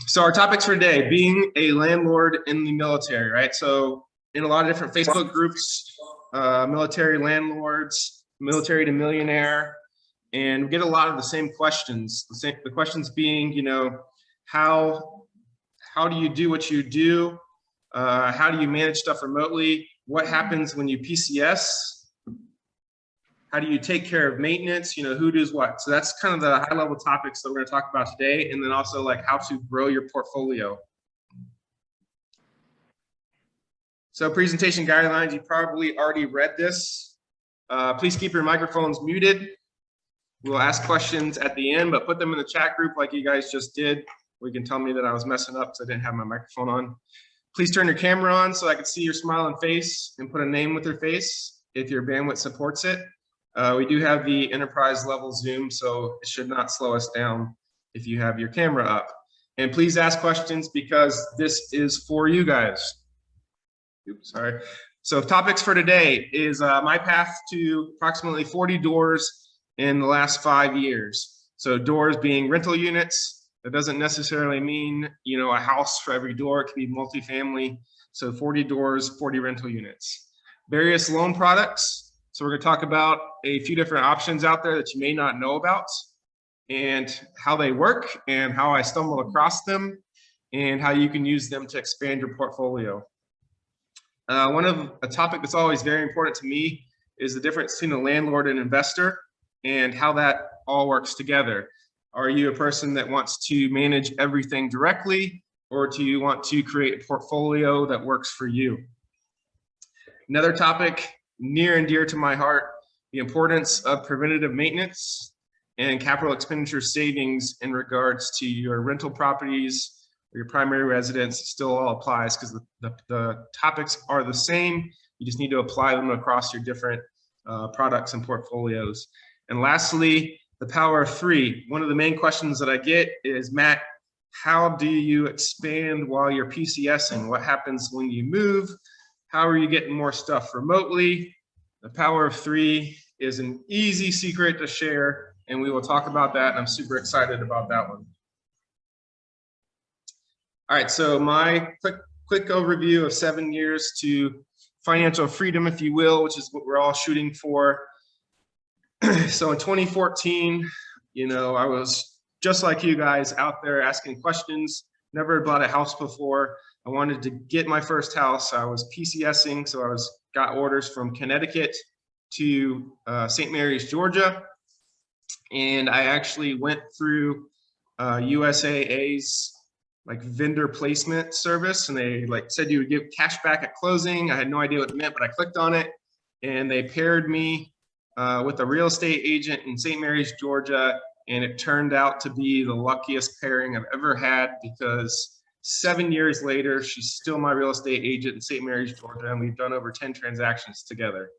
So our topics for today, being a landlord in the military, right? So in a lot of different Facebook groups, military landlords, military to millionaire, and we get a lot of the same questions. The questions being, how do you do what you do? How do you manage stuff remotely? What happens when you PCS? How do you take care of maintenance? Who does what? So that's kind of the high level topics that we're going to talk about today. And then also like how to grow your portfolio. So presentation guidelines, you probably already read this. Please keep your microphones muted. We'll ask questions at the end, but put them in the chat group like you guys just did. Or you can tell me that I was messing up because I didn't have my microphone on. Please turn your camera on so I can see your smiling face and put a name with your face if your bandwidth supports it. We do have the enterprise level Zoom, so it should not slow us down if you have your camera up. And please ask questions because this is for you guys. Oops, sorry. So topics for today is my path to approximately 40 doors in the last 5 years. So doors being rental units. That doesn't necessarily mean, a house for every door. It can be multifamily. So 40 doors, 40 rental units. Various loan products. So we're going to talk about a few different options out there that you may not know about and how they work and how I stumbled across them and how you can use them to expand your portfolio. A topic that's always very important to me is the difference between a landlord and investor and how that all works together. Are you a person that wants to manage everything directly, or do you want to create a portfolio that works for you? Another topic near and dear to my heart, the importance of preventative maintenance and capital expenditure savings in regards to your rental properties or your primary residence. It still all applies because the topics are the same. You just need to apply them across your different products and portfolios. And lastly, the power of three. One of the main questions that I get is, Matt, how do you expand while you're PCSing? What happens when you move? How are you getting more stuff remotely? The power of three is an easy secret to share, and we will talk about that, and I'm super excited about that one. All right, so my quick overview of 7 years to financial freedom, if you will, which is what we're all shooting for. So in 2014, I was just like you guys out there asking questions, never bought a house before. I wanted to get my first house. I was PCSing, so I got orders from Connecticut to St. Mary's, Georgia. And I actually went through USAA's vendor placement service, and they said you would give cash back at closing. I had no idea what it meant, but I clicked on it, and they paired me with a real estate agent in St. Mary's, Georgia. And it turned out to be the luckiest pairing I've ever had, because 7 years later, she's still my real estate agent in St. Mary's, Georgia, and we've done over 10 transactions together.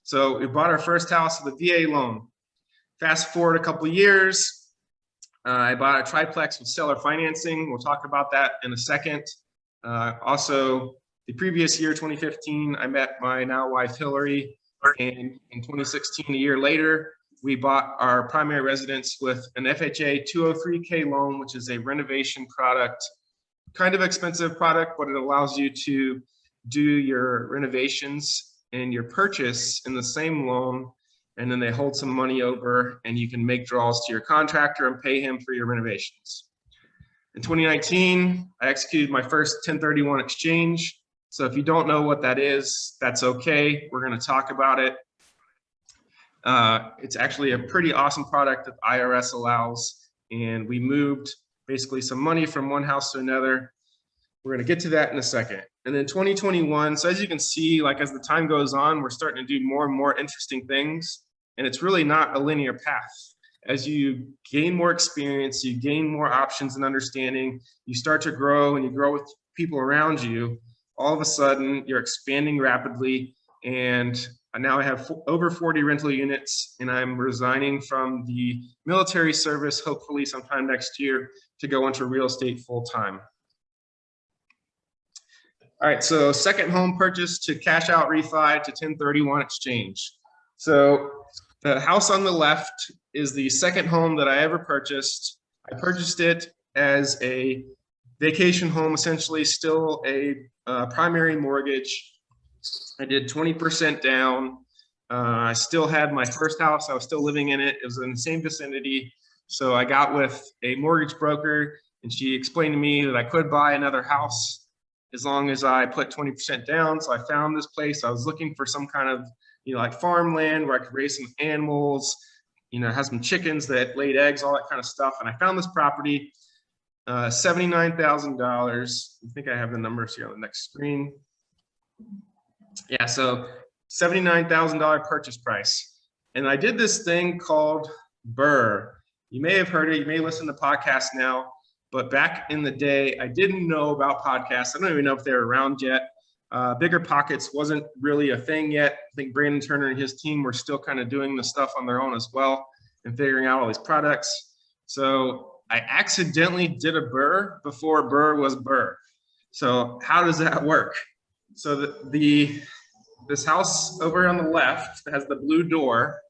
So we bought our first house with a VA loan. Fast forward a couple of years, I bought a triplex with seller financing. We'll talk about that in a second. Also, the previous year, 2015, I met my now wife, Hillary, and in 2016, a year later, we bought our primary residence with an FHA 203K loan, which is a renovation product. Kind of expensive product, but it allows you to do your renovations and your purchase in the same loan, and then they hold some money over and you can make draws to your contractor and pay him for your renovations. In 2019, I executed my first 1031 exchange. So if you don't know what that is, that's okay. We're going to talk about it. It's actually a pretty awesome product that the IRS allows, and we moved basically some money from one house to another. We're going to get to that in a second. And then 2021, so as you can see, as the time goes on, we're starting to do more and more interesting things. And it's really not a linear path. As you gain more experience, you gain more options and understanding, you start to grow and you grow with people around you. All of a sudden, you're expanding rapidly. And now I have over 40 rental units, and I'm resigning from the military service, hopefully sometime next year, to go into real estate full time. All right, so second home purchase to cash out refi to 1031 exchange. So the house on the left is the second home that I ever purchased. I purchased it as a vacation home, essentially, still a primary mortgage. I did 20% down. I still had my first house. I was still living in it. It was in the same vicinity. So I got with a mortgage broker, and she explained to me that I could buy another house as long as I put 20% down. So I found this place. I was looking for some kind of, like farmland where I could raise some animals, have some chickens that laid eggs, all that kind of stuff. And I found this property, $79,000. I think I have the numbers here on the next screen. Yeah, so $79,000 purchase price. And I did this thing called BRRRR. You may have heard it. You may listen to podcasts now. But back in the day, I didn't know about podcasts. I don't even know if they're around yet. BiggerPockets wasn't really a thing yet. I think Brandon Turner and his team were still kind of doing the stuff on their own as well and figuring out all these products. So I accidentally did a BRRRR before BRRRR was BRRRR. So how does that work? So this house over on the left has the blue door.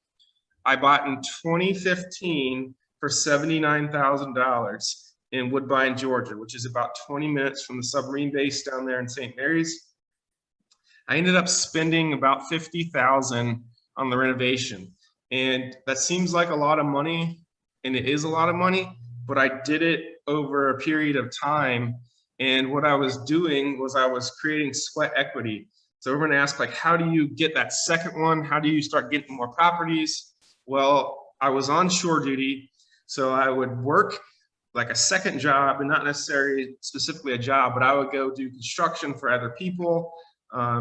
I bought in 2015 for $79,000 in Woodbine, Georgia, which is about 20 minutes from the submarine base down there in St. Mary's. I ended up spending about $50,000 on the renovation. And that seems like a lot of money, and it is a lot of money, but I did it over a period of time. And what I was doing was I was creating sweat equity. So we're gonna ask, like, how do you get that second one? How do you start getting more properties? Well, I was on shore duty, so I would work like a second job, and not necessarily specifically a job, but I would go do construction for other people,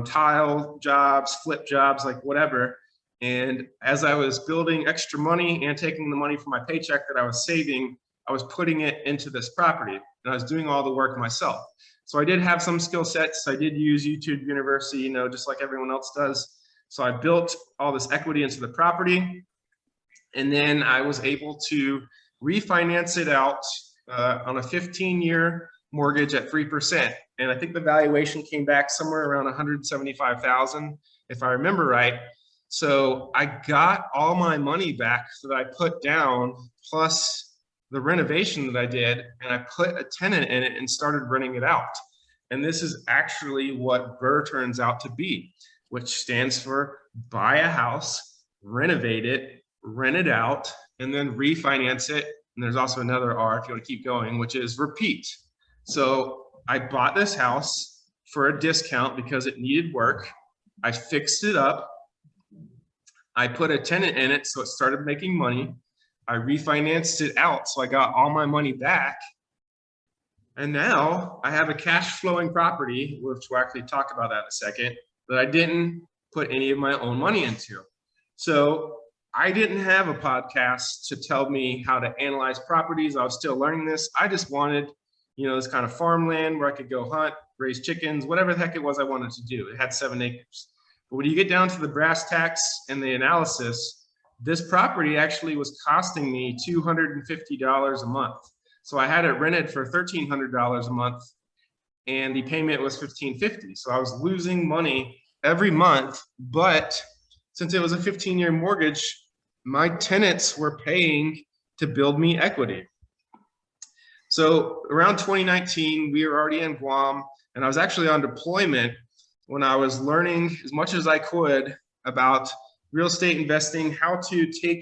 tile jobs, flip jobs, like whatever. And as I was building extra money and taking the money from my paycheck that I was saving, I was putting it into this property, and I was doing all the work myself. So I did have some skill sets. I did use YouTube University, just like everyone else does. So I built all this equity into the property, and then I was able to refinance it out on a 15-year mortgage at 3%. And I think the valuation came back somewhere around $175,000, if I remember right. So I got all my money back that I put down, plus the renovation that I did, and I put a tenant in it and started renting it out. And this is actually what BRRRR turns out to be, which stands for buy a house, renovate it, rent it out, and then refinance it. And there's also another R if you want to keep going, which is repeat. So I bought this house for a discount because it needed work. I fixed it up. I put a tenant in it, so it started making money. I refinanced it out, so I got all my money back. And now I have a cash flowing property, which we'll actually talk about that in a second, that I didn't put any of my own money into. So I didn't have a podcast to tell me how to analyze properties. I was still learning this. I just wanted, this kind of farmland where I could go hunt, raise chickens, whatever the heck it was I wanted to do. It had 7 acres. But when you get down to the brass tacks and the analysis, this property actually was costing me $250 a month. So I had it rented for $1,300 a month, and the payment was $1,550. So I was losing money every month, but since it was a 15-year mortgage, my tenants were paying to build me equity. So around 2019, we were already in Guam, and I was actually on deployment when I was learning as much as I could about real estate investing, how to take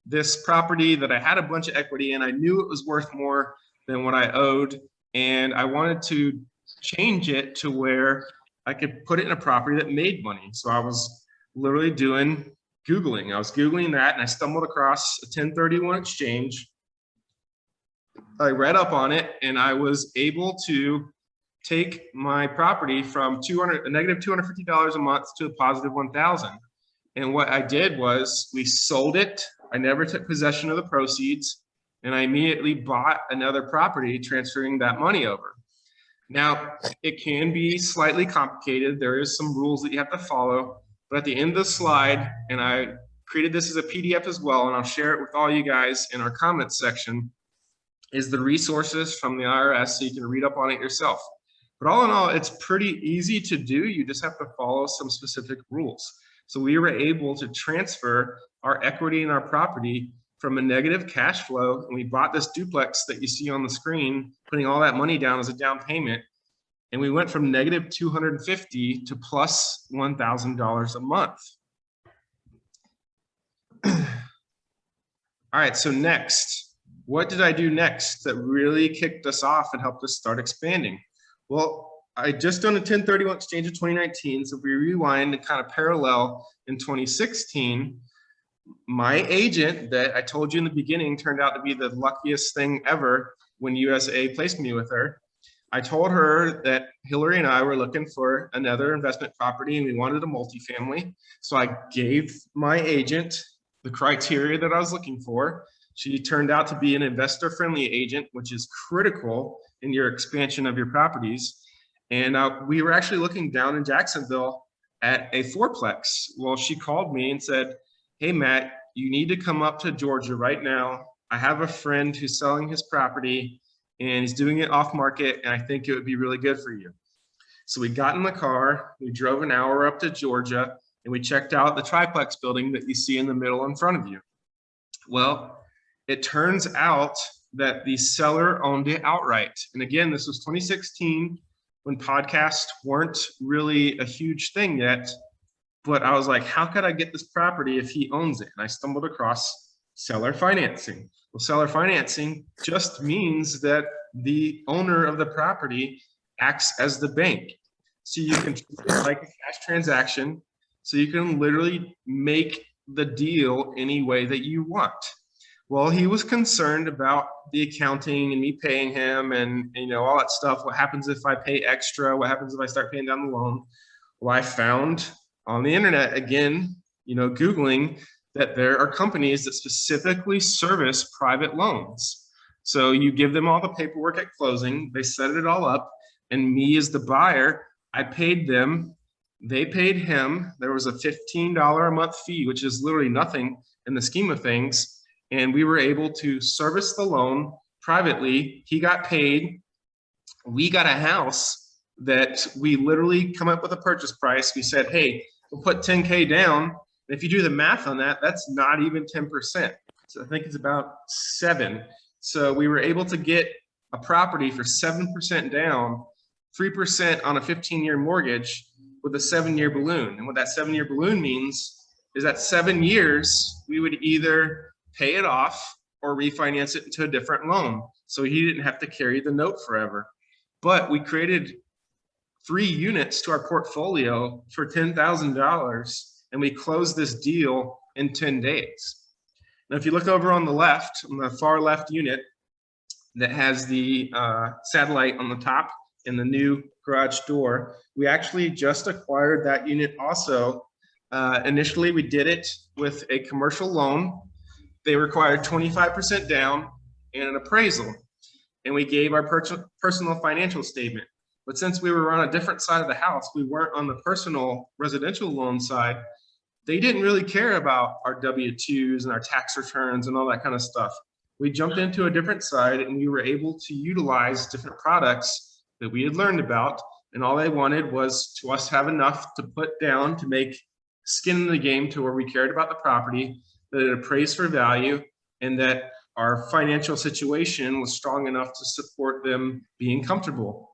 this property that I had a bunch of equity in. I knew it was worth more than what I owed, and I wanted to change it to where I could put it in a property that made money. So I was literally doing Googling. I was Googling that, and I stumbled across a 1031 exchange. I read up on it, and I was able to take my property from a negative $250 a month to a positive $1,000. And what I did was we sold it. I never took possession of the proceeds, and I immediately bought another property, transferring that money over. Now, it can be slightly complicated. There is some rules that you have to follow, but at the end of the slide, and I created this as a PDF as well, and I'll share it with all you guys in our comments section, is the resources from the IRS, so you can read up on it yourself. But all in all, it's pretty easy to do. You just have to follow some specific rules. So we were able to transfer our equity in our property from a negative cash flow, and we bought this duplex that you see on the screen, putting all that money down as a down payment. And we went from negative 250 to plus $1,000 a month. All right, so next, what did I do next that really kicked us off and helped us start expanding? Well, I just done a 1031 exchange of 2019. So if we rewind and kind of parallel in 2016, my agent that I told you in the beginning turned out to be the luckiest thing ever when USA placed me with her. I told her that Hillary and I were looking for another investment property and we wanted a multifamily. So I gave my agent the criteria that I was looking for. She turned out to be an investor-friendly agent, which is critical in your expansion of your properties. And we were actually looking down in Jacksonville at a fourplex. Well, she called me and said, "Hey, Matt, you need to come up to Georgia right now. I have a friend who's selling his property and he's doing it off market, and I think it would be really good for you." So we got in the car, we drove an hour up to Georgia, and we checked out the triplex building that you see in the middle in front of you. Well, it turns out that the seller owned it outright. And again, this was 2016 when podcasts weren't really a huge thing yet. But I was like, how could I get this property if he owns it? And I stumbled across seller financing. Well, seller financing just means that the owner of the property acts as the bank. So you can treat it like a cash transaction. So you can literally make the deal any way that you want. Well, he was concerned about the accounting and me paying him and all that stuff. What happens if I pay extra? What happens if I start paying down the loan? Well, I found on the internet, again, Googling, that there are companies that specifically service private loans. So you give them all the paperwork at closing, they set it all up, and me as the buyer, I paid them, they paid him. There was a $15 a month fee, which is literally nothing in the scheme of things. And we were able to service the loan privately. He got paid. We got a house that we literally come up with a purchase price. We said, hey, we'll put 10K down. If you do the math on that, that's not even 10%. So I think it's about 7. So we were able to get a property for 7% down, 3% on a 15-year mortgage with a 7-year balloon. And what that 7-year balloon means is that 7 years, we would either pay it off or refinance it into a different loan. So he didn't have to carry the note forever. But we created 3 units to our portfolio for $10,000, and we closed this deal in 10 days. Now, if you look over on the left, on the far left unit that has the satellite on the top and the new garage door, we actually just acquired that unit also. Initially, we did it with a commercial loan. They required 25% down and an appraisal, and we gave our personal financial statement. But since we were on a different side of the house, we weren't on the personal residential loan side, they didn't really care about our W-2s and our tax returns and all that kind of stuff. We jumped into a different side and we were able to utilize different products that we had learned about. And all they wanted was to us have enough to put down to make skin in the game to where we cared about the property, that it appraised for value, and that our financial situation was strong enough to support them being comfortable.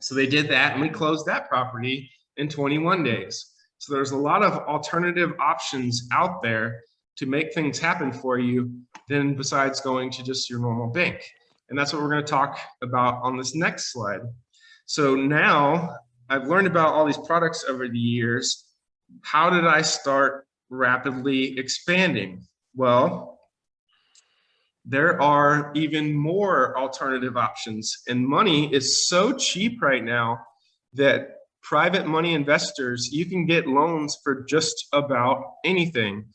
So they did that, and we closed that property in 21 days. So there's a lot of alternative options out there to make things happen for you than besides going to just your normal bank. And that's what we're going to talk about on this next slide. So now I've learned about all these products over the years. How did I start rapidly expanding? Well, there are even more alternative options, and money is so cheap right now that private money investors, you can get loans for just about anything.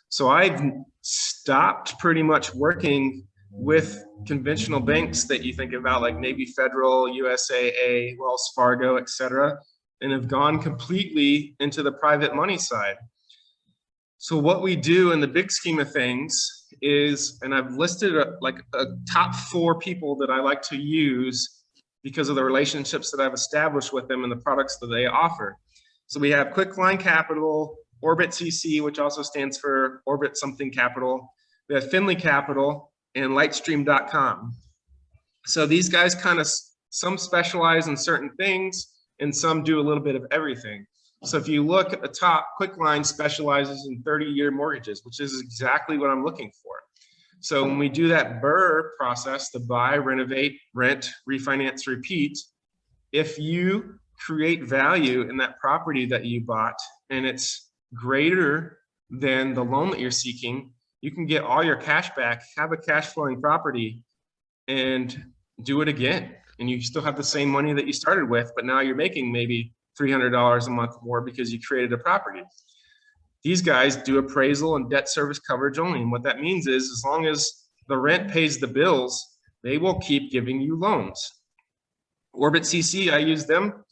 So I've stopped pretty much working with conventional banks that you think about, like maybe Federal, USAA, Wells Fargo, etc., and have gone completely into the private money side. So what we do in the big scheme of things is, and I've listed a top 4 people that I like to use because of the relationships that I've established with them and the products that they offer. So we have Quickline Capital, Orbit CC, which also stands for Orbit something capital. we have Finley Capital, and Lightstream.com. So these guys kind of, some specialize in certain things and some do a little bit of everything. So if you look at the top, Quicklime specializes in 30-year mortgages, which is exactly what I'm looking for. So when we do that BRRRR process, the buy, renovate, rent, refinance, repeat, if you create value in that property that you bought and it's greater than the loan that you're seeking, you can get all your cash back, have a cash flowing property, and do it again. And you still have the same money that you started with, but now you're making maybe $300 a month more because you created a property. These guys do appraisal and debt service coverage only. And what that means is, as long as the rent pays the bills, they will keep giving you loans. Orbit CC, I use them.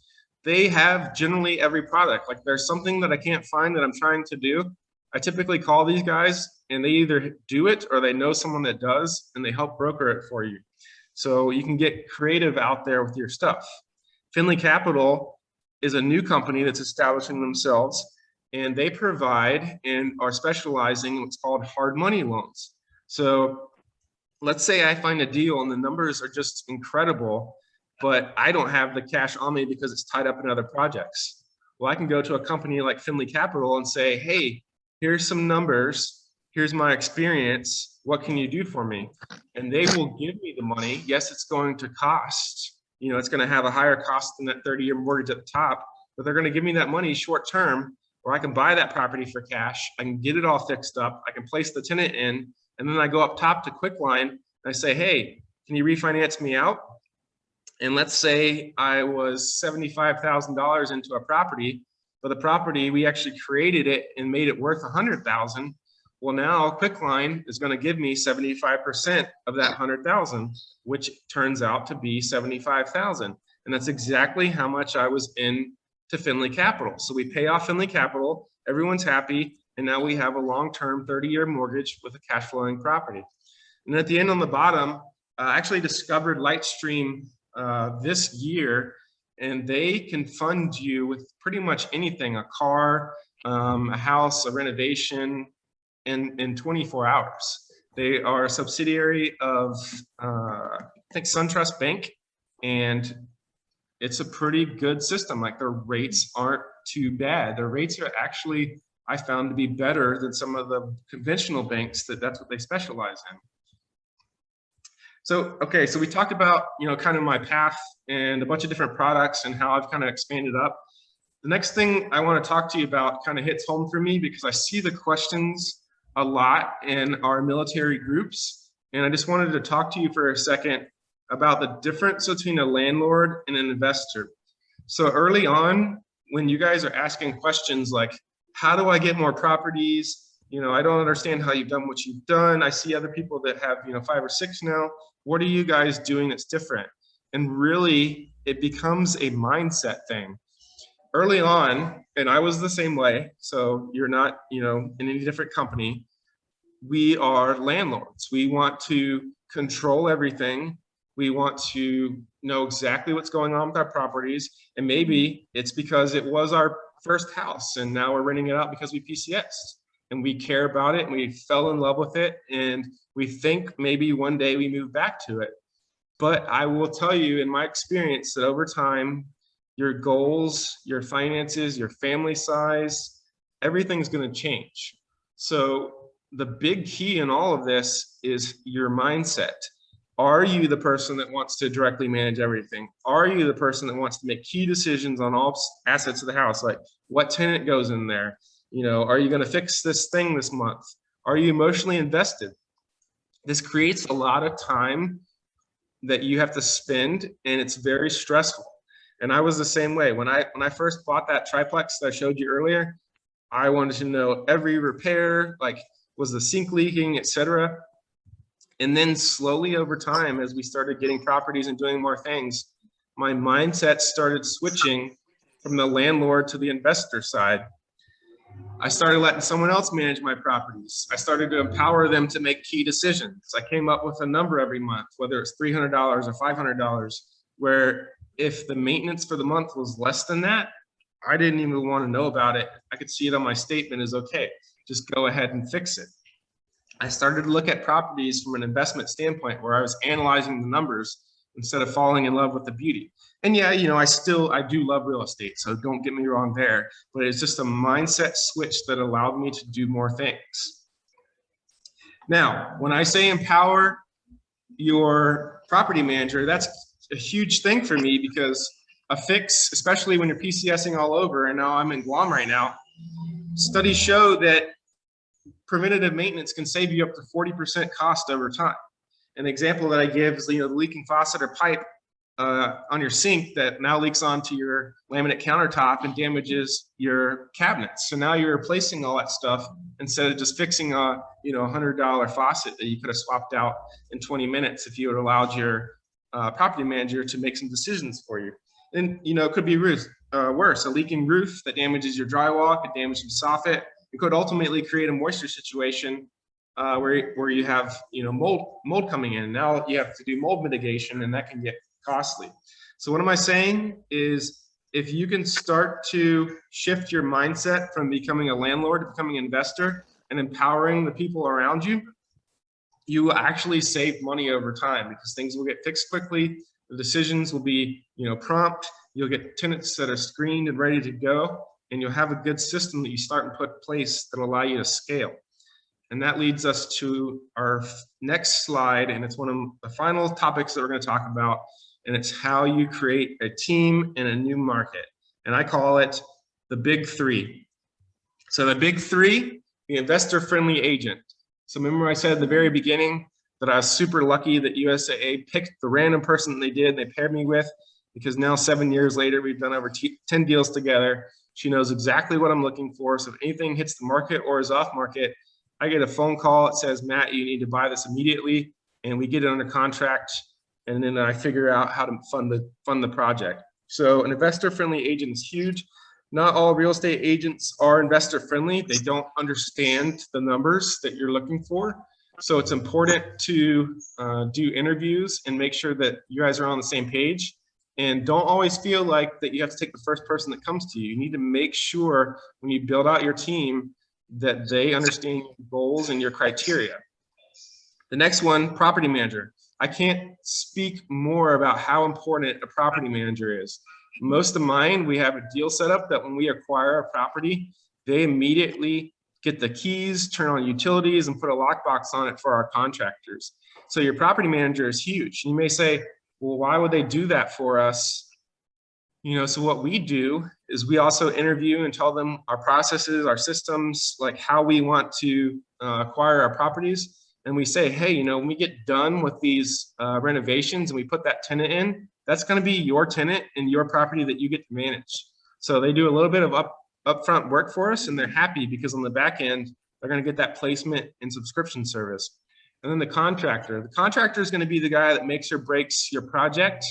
They have generally every product. Like there's something that I can't find that I'm trying to do, I typically call these guys and they either do it or they know someone that does and they help broker it for you. So you can get creative out there with your stuff. Finley Capital is a new company that's establishing themselves, and they provide and are specializing in what's called hard money loans. So let's say I find a deal and the numbers are just incredible, but I don't have the cash on me because it's tied up in other projects. Well, I can go to a company like Finley Capital and say, hey, here's some numbers. Here's my experience. What can you do for me? And they will give me the money. Yes, it's going to cost, you know, it's going to have a higher cost than that 30-year mortgage at the top, but they're going to give me that money short term, where I can buy that property for cash. I can get it all fixed up. I can place the tenant in, and then I go up top to Quicklime and I say, hey, can you refinance me out? And let's say I was $75,000 into a property, but the property, we actually created it and made it worth $100,000. Well, now Quicklime is going to give me 75% of that 100,000, which turns out to be 75,000. And that's exactly how much I was in to Finley Capital. So we pay off Finley Capital, everyone's happy, and now we have a long-term 30-year mortgage with a cash flowing property. And at the end on the bottom, I actually discovered Lightstream this year, and they can fund you with pretty much anything, a car, a house, a renovation, in 24 hours. They are a subsidiary of, I think, SunTrust Bank, and it's a pretty good system. Like their rates aren't too bad. Their rates are actually, I found, to be better than some of the conventional banks that's what they specialize in. So, okay, so we talked about, you know, kind of my path and a bunch of different products and how I've kind of expanded up. The next thing I want to talk to you about kind of hits home for me because I see the questions a lot in our military groups. And I just wanted to talk to you for a second about the difference between a landlord and an investor. So early on, when you guys are asking questions like, how do I get more properties? You know, I don't understand how you've done what you've done. I see other people that have, you know, 5 or 6 now. What are you guys doing that's different? And really, it becomes a mindset thing. Early on, and I was the same way, so you're not, you know, in any different company, we are landlords. We want to control everything. We want to know exactly what's going on with our properties. And maybe it's because it was our first house and now we're renting it out because we PCS and we care about it and we fell in love with it. And we think maybe one day we move back to it. But I will tell you in my experience that over time, your goals, your finances, your family size, everything's going to change. So the big key in all of this is your mindset. Are you the person that wants to directly manage everything? Are you the person that wants to make key decisions on all assets of the house? Like what tenant goes in there? You know, are you going to fix this thing this month? Are you emotionally invested? This creates a lot of time that you have to spend, and it's very stressful. And I was the same way. When I first bought that triplex that I showed you earlier, I wanted to know every repair, like was the sink leaking, etc. And then slowly over time, as we started getting properties and doing more things, my mindset started switching from the landlord to the investor side. I started letting someone else manage my properties. I started to empower them to make key decisions. I came up with a number every month, whether it's $300 or $500, where if the maintenance for the month was less than that, I didn't even want to know about it. I could see it on my statement as okay, just go ahead and fix it. I started to look at properties from an investment standpoint where I was analyzing the numbers instead of falling in love with the beauty. And yeah, I do love real estate, so don't get me wrong there, but it's just a mindset switch that allowed me to do more things. Now, when I say empower your property manager, that's a huge thing for me, because a fix, especially when you're PCSing all over, and now I'm in Guam right now, studies show that preventative maintenance can save you up to 40% cost over time. An example that I give is, the leaking faucet or pipe on your sink that now leaks onto your laminate countertop and damages your cabinets. So now you're replacing all that stuff instead of just fixing a $100 faucet that you could have swapped out in 20 minutes if you had allowed your property manager to make some decisions for you. And it could be worse, a leaking roof that damages your drywall, could damage your soffit. It could ultimately create a moisture situation where you have mold coming in. Now you have to do mold mitigation, and that can get costly. So what am I saying is, if you can start to shift your mindset from becoming a landlord to becoming an investor and empowering the people around you, you will actually save money over time, because things will get fixed quickly. The decisions will be prompt. You'll get tenants that are screened and ready to go, and you'll have a good system that you start and put in place that will allow you to scale. And that leads us to our next slide, and it's one of the final topics that we're going to talk about, and it's how you create a team in a new market. And I call it the big three. So the big three: the investor-friendly agent. So remember I said at the very beginning that I was super lucky that USAA picked the random person that they did, and they paired me with, because now 7 years later, we've done over 10 deals together. She knows exactly what I'm looking for. So if anything hits the market or is off market, I get a phone call that says, Matt, you need to buy this immediately. And we get it under contract. And then I figure out how to fund the project. So an investor-friendly agent is huge. Not all real estate agents are investor-friendly. They don't understand the numbers that you're looking for. So it's important to do interviews and make sure that you guys are on the same page. And don't always feel like that you have to take the first person that comes to you. You need to make sure when you build out your team that they understand your goals and your criteria. The next one, property manager. I can't speak more about how important a property manager is. Most of mine, we have a deal set up that when we acquire a property, they immediately get the keys, turn on utilities, and put a lockbox on it for our contractors. So your property manager is huge. You may say, well, why would they do that for us? So what we do is we also interview and tell them our processes, our systems, like how we want to acquire our properties. And we say, hey, when we get done with these renovations and we put that tenant in, that's going to be your tenant and your property that you get to manage. So they do a little bit of upfront work for us, and they're happy because on the back end, they're going to get that placement and subscription service. And then the contractor is going to be the guy that makes or breaks your project.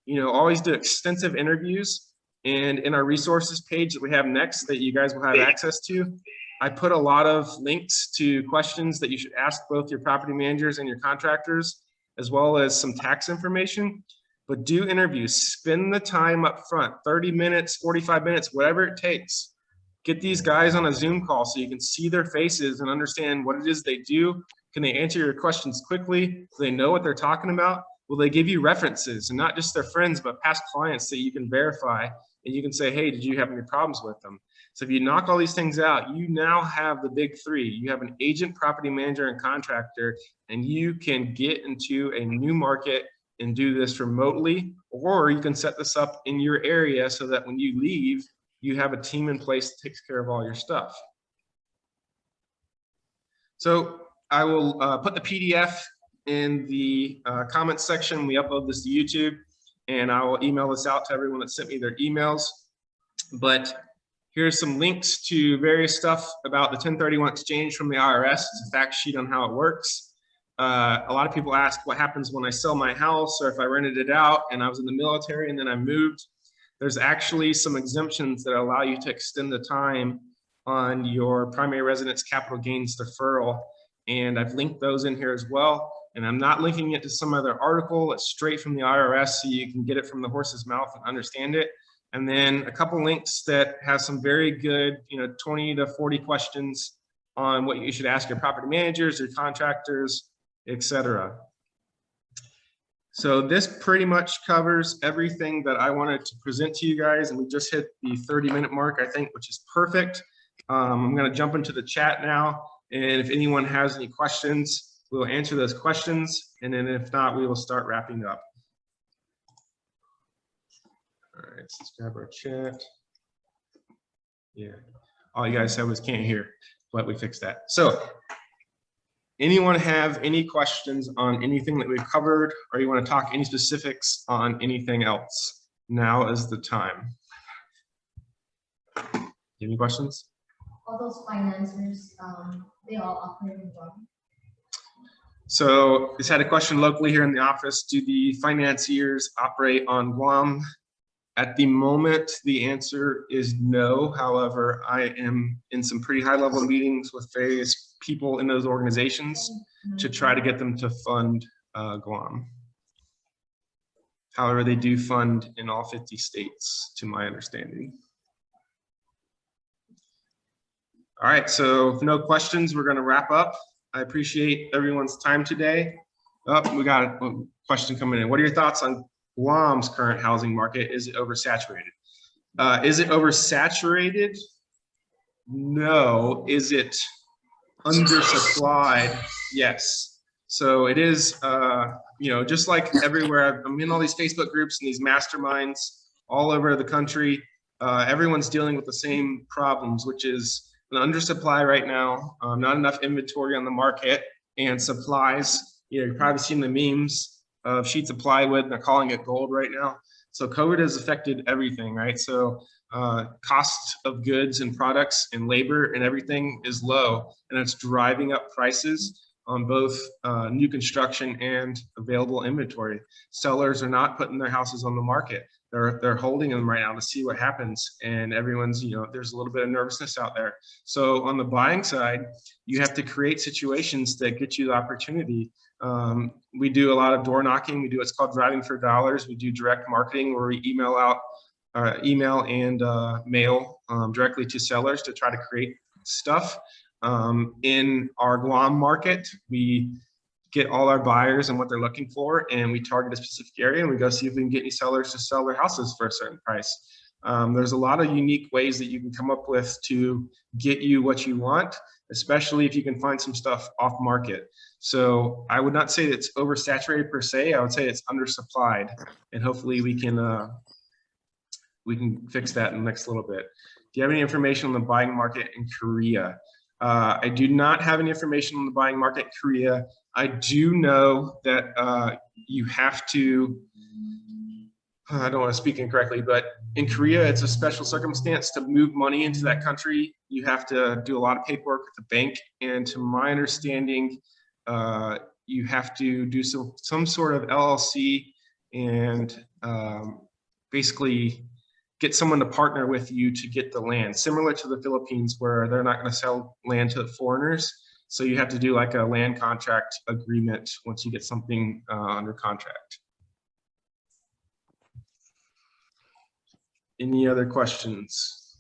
Always do extensive interviews. And in our resources page that we have next that you guys will have access to, I put a lot of links to questions that you should ask both your property managers and your contractors, as well as some tax information. But do interviews, spend the time up front, 30 minutes, 45 minutes, whatever it takes. Get these guys on a Zoom call so you can see their faces and understand what it is they do. Can they answer your questions quickly? Do they know what they're talking about? Will they give you references, and not just their friends, but past clients that you can verify, and you can say, hey, did you have any problems with them? So if you knock all these things out, you now have the big three. You have an agent, property manager, and contractor, and you can get into a new market and do this remotely, or you can set this up in your area so that when you leave, you have a team in place that takes care of all your stuff. So I will put the PDF in the comments section. We upload this to YouTube, and I will email this out to everyone that sent me their emails. But here's some links to various stuff about the 1031 exchange from the IRS. It's a fact sheet on how it works. A lot of people ask what happens when I sell my house, or if I rented it out and I was in the military and then I moved. There's actually some exemptions that allow you to extend the time on your primary residence capital gains deferral. And I've linked those in here as well. And I'm not linking it to some other article. It's straight from the IRS, so you can get it from the horse's mouth and understand it. And then a couple links that have some very good, 20 to 40 questions on what you should ask your property managers, your contractors, etc. So this pretty much covers everything that I wanted to present to you guys, and we just hit the 30-minute mark, I think, which is perfect. I'm going to jump into the chat now, and if anyone has any questions, we'll answer those questions, and then if not, we will start wrapping up. All right, let's grab our chat. Yeah, all you guys said was can't hear, but we fixed that. So anyone have any questions on anything that we've covered, or you want to talk any specifics on anything else? Now is the time. Any questions? All those financiers, they all operate in Guam. So just had a question locally here in the office. Do the financiers operate on Guam? At the moment, the answer is no. However, I am in some pretty high-level meetings with various people in those organizations to try to get them to fund Guam. However, they do fund in all 50 states, to my understanding. All right, so if no questions, we're going to wrap up. I appreciate everyone's time today. Oh, we got a question coming in. What are your thoughts on Guam's current housing market? Is it oversaturated? Is it oversaturated? No. Is it undersupplied? Yes. So it is, you know, just like everywhere. I'm in all these Facebook groups and these masterminds all over the country. Everyone's dealing with the same problems, which is an undersupply right now, not enough inventory on the market, and supplies. You know, you've probably seen the memes of sheets of plywood, and they're calling it gold right now. So COVID has affected everything, right? So cost of goods and products and labor and everything is low, and it's driving up prices on both new construction and available inventory. Sellers are not putting their houses on the market. They're holding them right now to see what happens, and everyone's, you know, there's a little bit of nervousness out there. So on the buying side, you have to create situations that get you the opportunity. We do a lot of door knocking. We do what's called driving for dollars. We do direct marketing where we email out, email and mail directly to sellers to try to create stuff. In our Guam market, we get all our buyers and what they're looking for, and we target a specific area, and we go see if we can get any sellers to sell their houses for a certain price. There's a lot of unique ways that you can come up with to get you what you want, especially if you can find some stuff off market. So I would not say it's oversaturated per se. I would say it's undersupplied, and hopefully we can fix that in the next little bit. Do you have any information on the buying market in Korea? I do not have any information on the buying market in Korea. I do know that you have to, I don't want to speak incorrectly, but in Korea, it's a special circumstance to move money into that country. You have to do a lot of paperwork with the bank. And to my understanding, you have to do some sort of LLC and basically get someone to partner with you to get the land, similar to the Philippines where they're not going to sell land to foreigners. So you have to do like a land contract agreement once you get something under contract. Any other questions?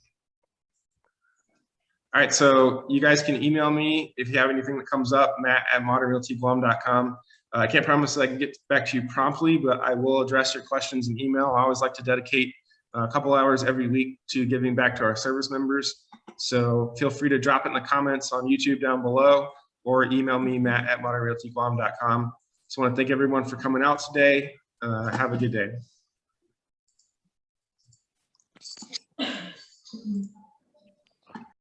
All right, so you guys can email me if you have anything that comes up, matt@modernrealtyguam.com. I can't promise that I can get back to you promptly, but I will address your questions in email. I always like to dedicate a couple hours every week to giving back to our service members. So feel free to drop it in the comments on YouTube down below, or email me, matt@modernrealtyguam.com. Just want to thank everyone for coming out today. Have a good day.